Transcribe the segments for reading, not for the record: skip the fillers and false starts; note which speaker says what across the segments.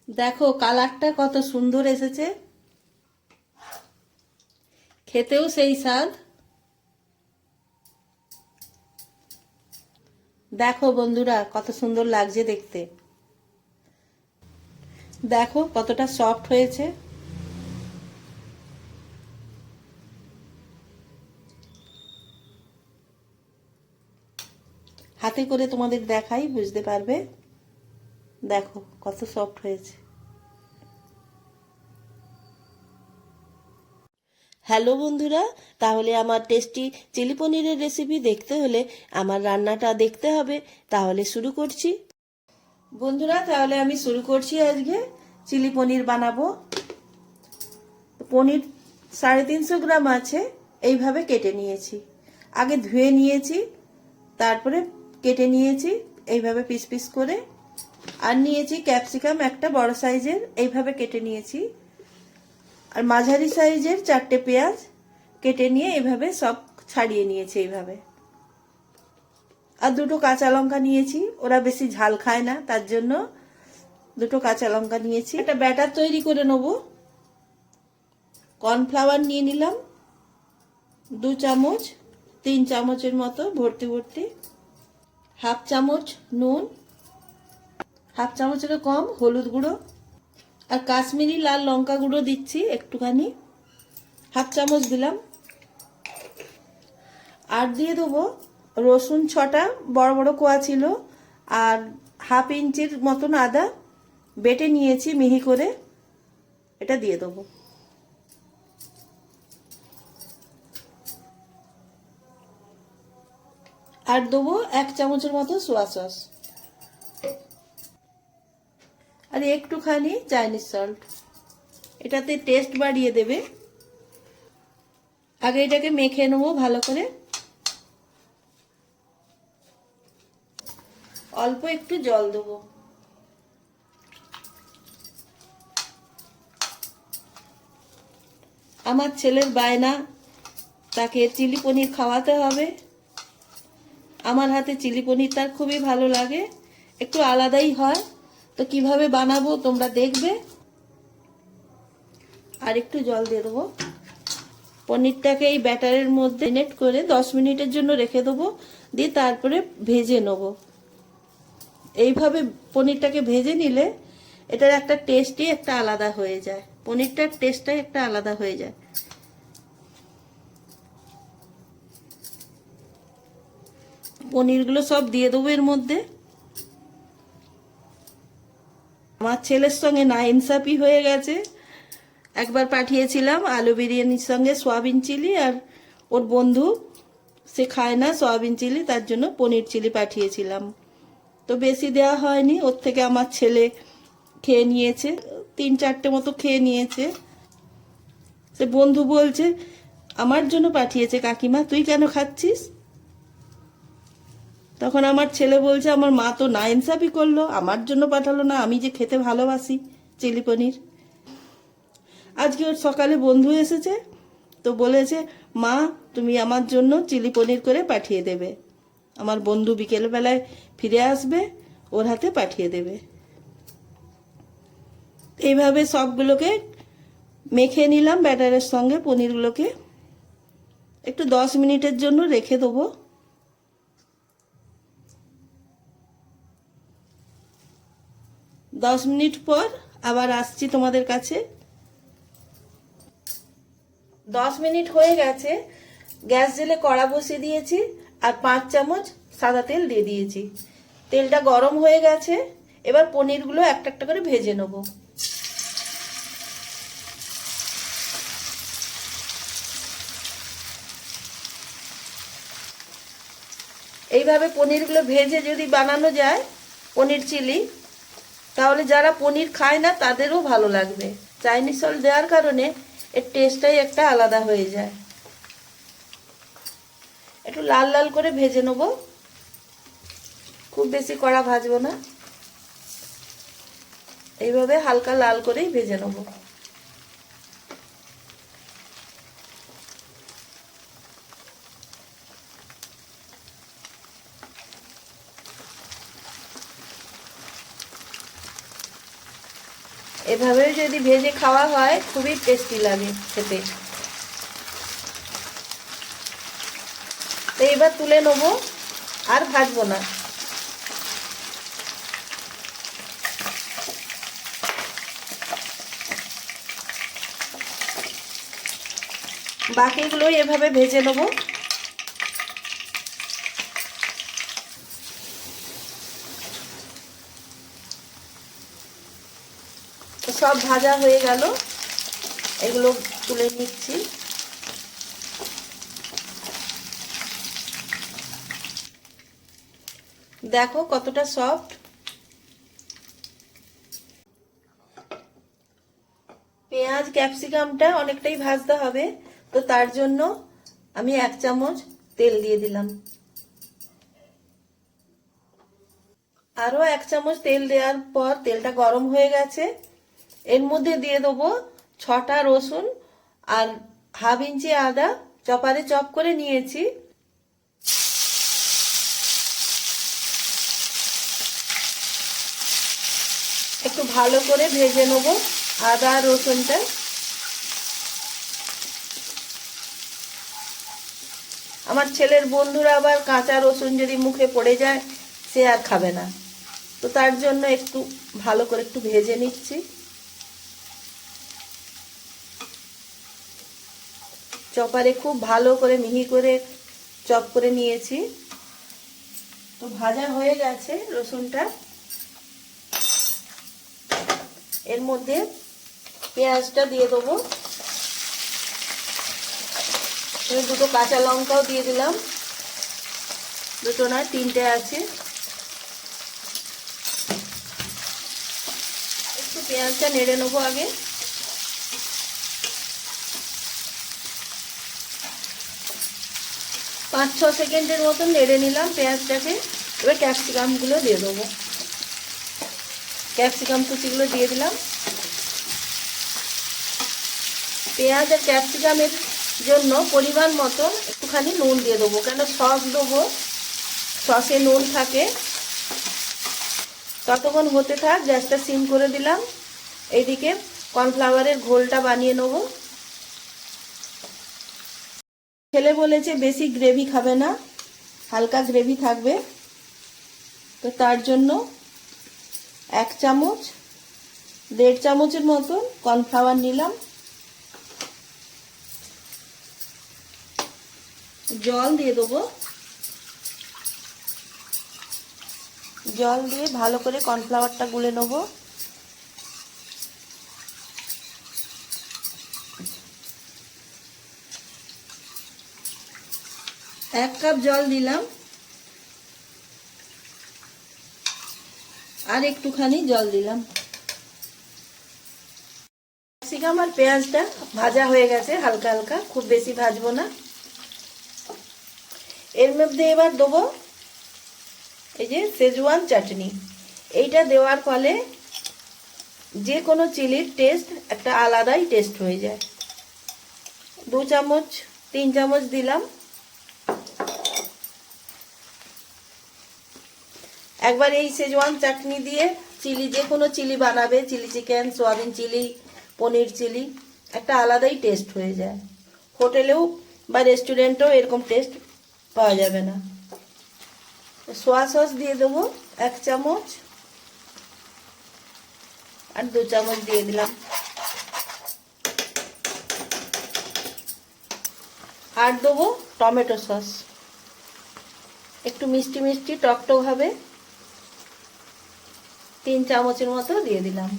Speaker 1: দেখো কালারটা কত সুন্দর এসেছে, খেতেও সেই স্বাদ। দেখো বন্ধুরা কত সুন্দর লাগছে দেখতে, দেখো কতটা সফট হয়েছে। হাতে করে তোমাদের দেখাই, বুঝতে পারবে। দেখো কত সফট হয়েছে। হ্যালো বন্ধুরা, তাহলে আমার টেস্টি চিলি পনিরের রেসিপি দেখতে হলে আমার রান্নাটা দেখতে হবে। তাহলে শুরু করছি বন্ধুরা, তাহলে আমি শুরু করছি। আজকে চিলি পনির বানাবো। পনির 350 গ্রাম আছে, এইভাবে কেটে নিয়েছি। আগে ধুয়ে নিয়েছি, তারপরে কেটে নিয়েছি এইভাবে পিস পিস করে। আর নিয়েছি ক্যাপসিকাম একটা বড় সাইজের, এইভাবে কেটে নিয়েছি। আর মাঝারি সাইজের 4টে পেঁয়াজ কেটে নিয়ে এইভাবে সব ছাড়িয়ে নিয়েছি এইভাবে। আর 2টো কাঁচা লঙ্কা নিয়েছি, ওরা বেশি ঝাল খায় না, তার জন্য 2টো কাঁচা লঙ্কা নিয়েছি। একটা ব্যাটার তৈরি করে নেব। কর্নফ্লাওয়ার নিয়ে নিলাম 2 চামচ, 3 চামচের মতো ভর্তি ভর্তি। হাফ চামচ নুন, হাফ চামচেরও কম হলুদ গুঁড়ো। আর কাশ্মীরি লাল লঙ্কা গুঁড়ো দিচ্ছি একটুখানি, হাফ চামচ দিলাম। আর দিয়ে দেবো রসুন 6টা, বড় বড় কোয়া ছিল। আর হাফ ইঞ্চির মতন আদা বেটে নিয়েছি মিহি করে, এটা দিয়ে দেবো। আর দেবো 1 চামচের মতো সোয়া সস, আর একটুখানি চাইনিজ সল্ট, এটাতে টেস্ট বাড়িয়ে দেবে। আগে এটাকে মেখে নেবো ভালো করে। অল্প একটু জল দেবো। আমার ছেলের বায়না, তাকে চিলি পনির খাওয়াতে হবে। আমার হাতে চিলি পনির তার খুবই ভালো লাগে, একটু আলাদাই হয়। তো কিভাবে বানাবো তোমরা দেখবে। আর একটু জল দিয়ে দেবো। পনিরটাকে এই ব্যাটারের মধ্যে নেট করে 10 মিনিটের জন্য রেখে দেবো, দিয়ে তারপরে ভেজে নেব। এইভাবে পনিরটাকে ভেজে নিলে এটার একটা টেস্টই একটা আলাদা হয়ে যায়, পনিরটার টেস্টটাই একটা আলাদা হয়ে যায়। পনিরগুলো সব দিয়ে দেবো এর মধ্যে। আমার ছেলের সঙ্গে নাইনসাফি হয়ে গেছে। একবার পাঠিয়েছিলাম আলু বিরিয়ানির সঙ্গে সয়াবিন চিলি, আর ওর বন্ধু সে খায় না সয়াবিন চিলি, তার জন্য পনির চিলি পাঠিয়েছিলাম। তো বেশি দেওয়া হয়নি, ওর থেকে আমার ছেলে খেয়ে নিয়েছে, 3-4টে মতো খেয়ে নিয়েছে। সে বন্ধু বলছে আমার জন্য পাঠিয়েছে কাকিমা, তুই কেন খাচ্ছিস? তখন আমার ছেলে বলছে আমার মা তো নাইনসাফি করলো, আমার জন্য পাঠালো না, আমি যে খেতে ভালোবাসি চিলি পনির। আজকে ওর সকালে বন্ধু এসেছে, তো বলেছে মা তুমি আমার জন্য চিলি পনির করে পাঠিয়ে দেবে। আমার বন্ধু বিকেলবেলায় ফিরে আসবে, ওর হাতে পাঠিয়ে দেবে। এইভাবে সবগুলোকে মেখে নিলাম ব্যাটারের সঙ্গে পনিরগুলোকে। একটু 10 মিনিটের জন্য রেখে দেবো। 10 মিনিট পর আবার আসছি তোমাদের কাছে। 10 মিনিট হয়ে গেছে। গ্যাস জেলে কড়া বসিয়ে দিয়েছি, আর 5 চামচ সাদা তেল দিয়ে দিয়েছি। তেলটা গরম হয়ে গেছে, এবার পনিরগুলো একটা একটা করে ভেজে নেব। এইভাবে পনিরগুলো ভেজে যদি বানানো যায় পনির চিলি, তাহলে যারা পনির খায় না তাদেরও ভালো লাগবে। চাইনিজ সল্ট দেওয়ার কারণে এর টেস্টটাই একটা আলাদা হয়ে যায়। একটু লাল লাল করে ভেজে নেব, খুব বেশি কড়া ভাজবো না, এইভাবে হালকা লাল করেই ভেজে নেব। এভাবে যদি ভেজে খাওয়া হয় খুবই টেস্টি লাগে খেতে। তো এবার তুলে নেবো, আর ভাজবো না। বাকিগুলো এভাবে ভেজে নেবো। সব ভাজা হয়ে গেল, এগুলো তুলে নিচ্ছি। দেখো কতটা সফট। পেঁয়াজ ক্যাপসিকামটা অনেকটাই ভাজতে হবে, তো তার জন্য আমি 1 চামচ তেল দিয়ে দিলাম। আরো 1 চামচ তেল দেওয়ার পর তেলটা গরম হয়ে গেছে। এর মধ্যে দিয়ে দেবো 6টা রসুন আর হাফ ইঞ্চি আদা চপারে চপ করে নিয়েছি। একটু ভালো করে ভেজে নেবো আদা আর রসুনটা। আমার ছেলের বন্ধুরা আবার কাঁচা রসুন যদি মুখে পড়ে যায় সে আর খাবে না, তো তার জন্য একটু ভালো করে একটু ভেজে নিচ্ছি। চপারে খুব ভালো করে মিহি করে চপ করে নিয়েছি। তো ভাজা হয়ে গেছে রসুনটা। এর মধ্যে পেঁয়াজটা দিয়ে দেবো। আমি 2টো কাঁচা লঙ্কাও দিয়ে দিলাম, 2টো না 3টে আছে। একটু পেঁয়াজটা নেড়ে নেবো আগে। পাঁচ ছ সেকেন্ডের মতন নেড়ে নিলাম পেঁয়াজটাকে। এবার ক্যাপসিকামগুলো দিয়ে দেবো। ক্যাপসিকাম কুচিগুলো দিয়ে দিলাম। পেঁয়াজ আর ক্যাপসিকামের জন্য পরিমাণ মতন একটুখানি নুন দিয়ে দেবো, কেন সস দেবো, সসে নুন থাকে। ততক্ষণ হতে থাক, গ্যাসটা সিম করে দিলাম। এইদিকে কর্নফ্লাওয়ারের ঘোলটা বানিয়ে নেব। ছেলে বলেছে বেশি গ্রেভি খাবে না, হালকা গ্রেভি থাকবে, তো তার জন্য 1 চামচ 1.5 চামচের মতন কর্নফ্লাওয়ার নিলাম। জল দিয়ে দেবো। জল দিয়ে ভালো করে কর্নফ্লাওয়ারটা গুলে নেব। এক কাপ জল দিলাম, আর একটুখানি জল দিলাম। ক্যাপসিকাম আর পেঁয়াজটা ভাজা হয়ে গেছে হালকা হালকা, খুব বেশি ভাজবো না। এর মধ্যে এবার দেবো এই যে শেজওয়ান চাটনি। এইটা দেওয়ার ফলে যে কোনো চিলির টেস্ট একটা আলাদাই টেস্ট হয়ে যায়। 2 চামচ 3 চামচ দিলাম। একবার এই শেজওয়ান চাটনি দিয়ে চিলি, যে কোনো চিলি বানাবে, চিলি চিকেন, সোয়াবিন চিলি, পনির চিলি, একটা আলাদাই টেস্ট হয়ে যায়। হোটেলেও বা রেস্টুরেন্টেও এরকম টেস্ট পাওয়া যাবে না। সোয়া সস দিয়ে দেবো 1 চামচ, আর 2 চামচ দিয়ে দিলাম। আর দেবো টমেটো সস, একটু মিষ্টি মিষ্টি টকটক হবে, 3 চামচের মতো দিয়ে দিলাম।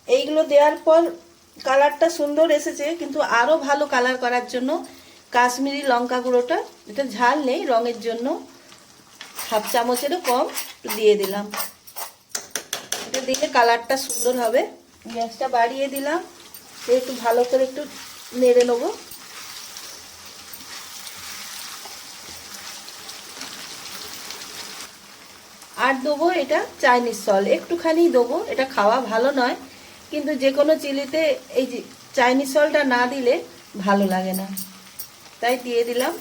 Speaker 1: এইগুলো দেওয়ার পর কালারটা সুন্দর এসেছে, কিন্তু আরো ভালো কালার করার জন্য কাশ্মীরি লঙ্কা গুঁড়োটা, এটা ঝাল নেই, রঙের জন্য 1/2 চামচেরও কম দিয়ে দিলাম। এটা দিলে কালারটা সুন্দর হবে। গ্যাসটা বাড়িয়ে দিলাম, একটু ভালো করে একটু নেড়ে নেবো। আর দেবো এটা চাইনিজ সল্ট, একটুখানি দেবো। এটা খাওয়া ভালো নয়, কিন্তু যে কোনো চিলিতে এই যে চাইনিজ সল্টটা না দিলে ভালো লাগে না, তাই দিয়ে দিলাম।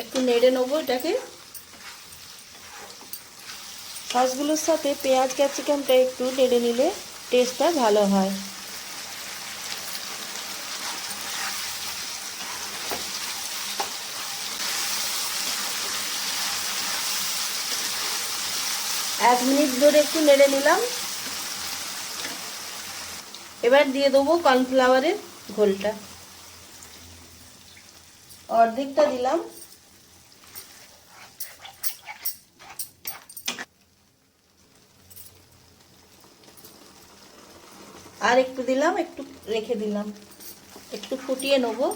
Speaker 1: একটু নেড়ে নেবো এটাকে। সসগুলোর সাথে পেঁয়াজ ক্যাপসিকামটা একটু নেড়ে নিলে টেস্টটা ভালো হয়। এক মিনিট ধরে একটু নেড়ে নিলাম। এবার দিয়ে দেবো কর্নফ্লাওয়ারের ঘোলটা, অর্ধেকটা দিলাম। আর একটু দিলাম, একটু রেখে দিলাম, একটু ফুটিয়ে নেবো।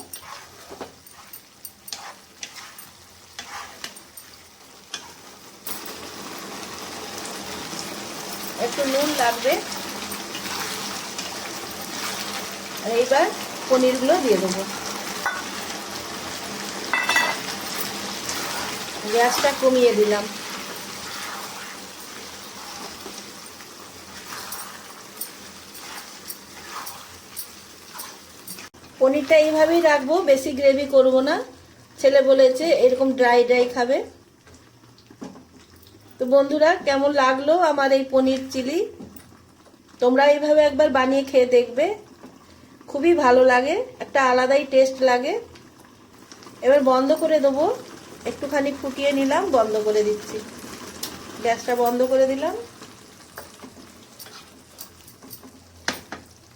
Speaker 1: একটু নুন লাগবে। আর এইবার পনিরগুলো দিয়ে দেবো। গ্যাসটা কমিয়ে দিলাম। পনিরটা এইভাবেই রাখবো, বেশি গ্রেভি করব না। ছেলে বলেছে এরকম ড্রাই ড্রাই খাবে। তো বন্ধুরা, কেমন লাগলো আমার এই পনির চিলি? তোমরা এইভাবে একবার বানিয়ে খেয়ে দেখবে, খুবই ভালো লাগে, একটা আলাদাই টেস্ট লাগে। এবার বন্ধ করে দেবো। একটুখানি ফুটিয়ে নিলাম, বন্ধ করে দিচ্ছি। গ্যাসটা বন্ধ করে দিলাম।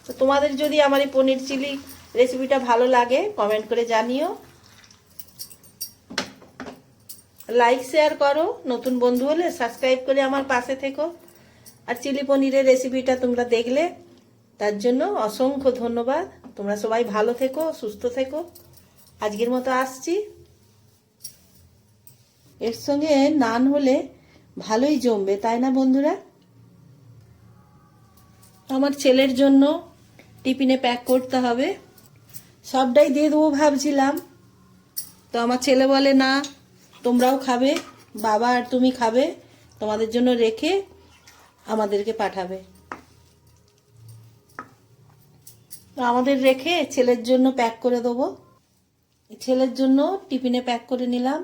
Speaker 1: তো তোমাদের যদি আমার এই পনির চিলি রেসিপিটা ভালো লাগে কমেন্ট করে জানিও, লাইক শেয়ার করো, নতুন বন্ধু হলে সাবস্ক্রাইব করে আমার পাশে থেকো। আর চিলি পনিরের রেসিপিটা তোমরা দেখলে তার জন্য অসংখ্য ধন্যবাদ। তোমরা সবাই ভালো থেকো, সুস্থ থেকো। আজকের মতো আসছি। এর সঙ্গে নান হলে ভালোই জমবে, তাই না বন্ধুরা? আমার ছেলের জন্য টিফিনে প্যাক করতে হবে। সবটাই দিয়ে দেবো ভাবছিলাম, তো আমার ছেলে বলে না, তোমরাও খাবে, বাবা আর তুমি খাবে, তোমাদের জন্য রেখে আমাদেরকে পাঠাবে। তো আমাদের রেখে ছেলের জন্য প্যাক করে দেবো। ছেলের জন্য টিফিনে প্যাক করে নিলাম।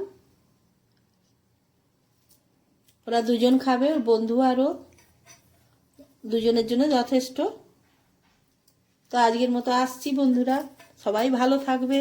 Speaker 1: ওরা দুজন খাবে, ওর বন্ধু আরও, দুজনের জন্য যথেষ্ট। তো আজকের মতো আসছি বন্ধুরা, সবাই ভালো থাকবে।